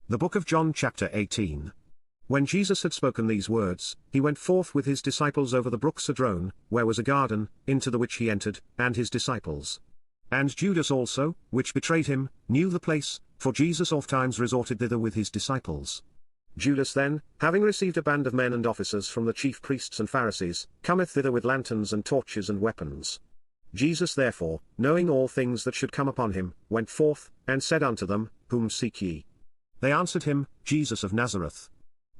The book of John chapter 18. When Jesus had spoken these words, he went forth with his disciples over the brook Cedron, where was a garden, into the which he entered, and his disciples. And Judas also, which betrayed him, knew the place, for Jesus ofttimes resorted thither with his disciples. Judas then, having received a band of men and officers from the chief priests and Pharisees, cometh thither with lanterns and torches and weapons. Jesus therefore, knowing all things that should come upon him, went forth, and said unto them, Whom seek ye? They answered him, Jesus of Nazareth.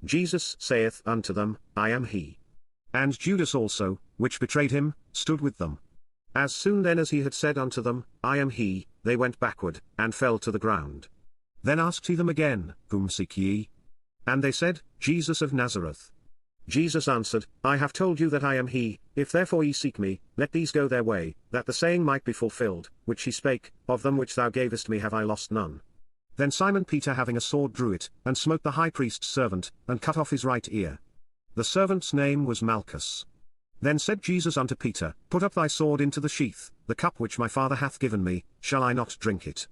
Jesus saith unto them, I am he. And Judas also, which betrayed him, stood with them. As soon then as he had said unto them, I am he, they went backward, and fell to the ground. Then asked he them again, Whom seek ye? And they said, Jesus of Nazareth. Jesus answered, I have told you that I am he. If therefore ye seek me, let these go their way, that the saying might be fulfilled, which he spake, Of them which thou gavest me have I lost none. Then Simon Peter having a sword drew it, and smote the high priest's servant, and cut off his right ear. The servant's name was Malchus. Then said Jesus unto Peter, Put up thy sword into the sheath, the cup which my Father hath given me, shall I not drink it?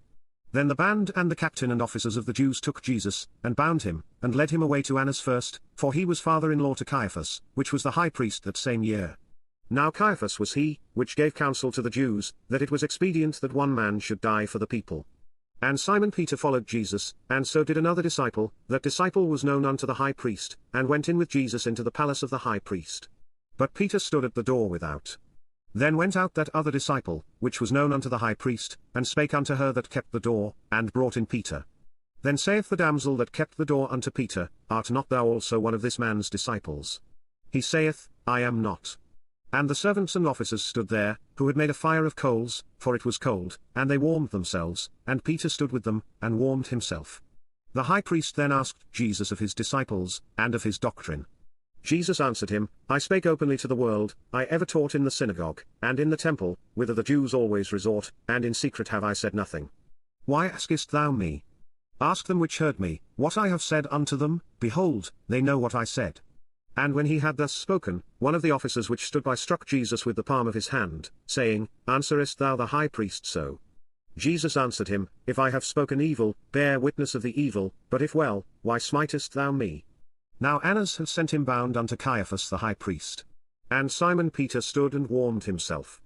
Then the band and the captain and officers of the Jews took Jesus, and bound him, and led him away to Annas first, for he was father-in-law to Caiaphas, which was the high priest that same year. Now Caiaphas was he, which gave counsel to the Jews, that it was expedient that one man should die for the people. And Simon Peter followed Jesus, and so did another disciple. That disciple was known unto the high priest, and went in with Jesus into the palace of the high priest. But Peter stood at the door without. Then went out that other disciple, which was known unto the high priest, and spake unto her that kept the door, and brought in Peter. Then saith the damsel that kept the door unto Peter, Art not thou also one of this man's disciples? He saith, I am not. And the servants and officers stood there, who had made a fire of coals, for it was cold, and they warmed themselves, and Peter stood with them, and warmed himself. The high priest then asked Jesus of his disciples, and of his doctrine. Jesus answered him, I spake openly to the world. I ever taught in the synagogue, and in the temple, whither the Jews always resort, and in secret have I said nothing. Why askest thou me? Ask them which heard me, what I have said unto them. Behold, they know what I said. And when he had thus spoken, one of the officers which stood by struck Jesus with the palm of his hand, saying, Answerest thou the high priest so? Jesus answered him, If I have spoken evil, bear witness of the evil, but if well, why smitest thou me? Now Annas had sent him bound unto Caiaphas the high priest. And Simon Peter stood and warmed himself.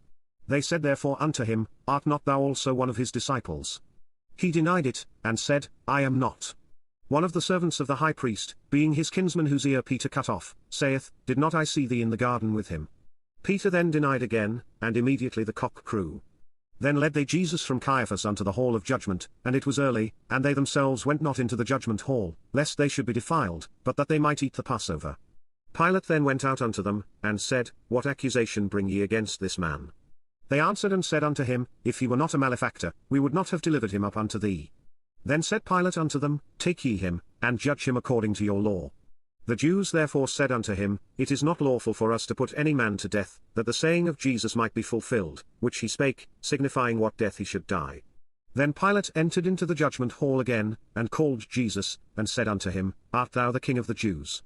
They said therefore unto him, Art not thou also one of his disciples? He denied it, and said, I am not. One of the servants of the high priest, being his kinsman whose ear Peter cut off, saith, Did not I see thee in the garden with him? Peter then denied again, and immediately the cock crew. Then led they Jesus from Caiaphas unto the hall of judgment, and it was early, and they themselves went not into the judgment hall, lest they should be defiled, but that they might eat the Passover. Pilate then went out unto them, and said, What accusation bring ye against this man? They answered and said unto him, If he were not a malefactor, we would not have delivered him up unto thee. Then said Pilate unto them, Take ye him, and judge him according to your law. The Jews therefore said unto him, It is not lawful for us to put any man to death, that the saying of Jesus might be fulfilled, which he spake, signifying what death he should die. Then Pilate entered into the judgment hall again, and called Jesus, and said unto him, Art thou the King of the Jews?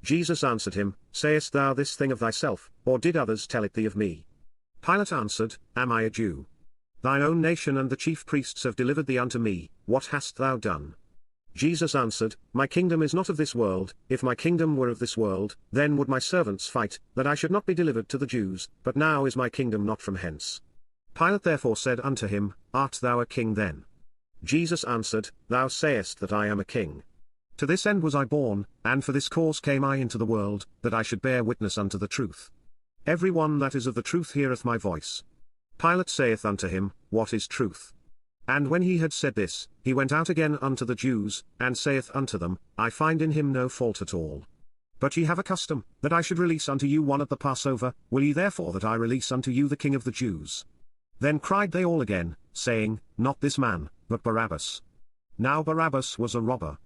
Jesus answered him, Sayest thou this thing of thyself, or did others tell it thee of me? Pilate answered, Am I a Jew? Thine own nation and the chief priests have delivered thee unto me. What hast thou done? Jesus answered, My kingdom is not of this world. If my kingdom were of this world, then would my servants fight, that I should not be delivered to the Jews, but now is my kingdom not from hence. Pilate therefore said unto him, Art thou a king then? Jesus answered, Thou sayest that I am a king. To this end was I born, and for this cause came I into the world, that I should bear witness unto the truth. Every one that is of the truth heareth my voice. Pilate saith unto him, What is truth? And when he had said this, he went out again unto the Jews, and saith unto them, I find in him no fault at all. But ye have a custom, that I should release unto you one at the Passover. Will ye therefore that I release unto you the King of the Jews? Then cried they all again, saying, Not this man, but Barabbas. Now Barabbas was a robber.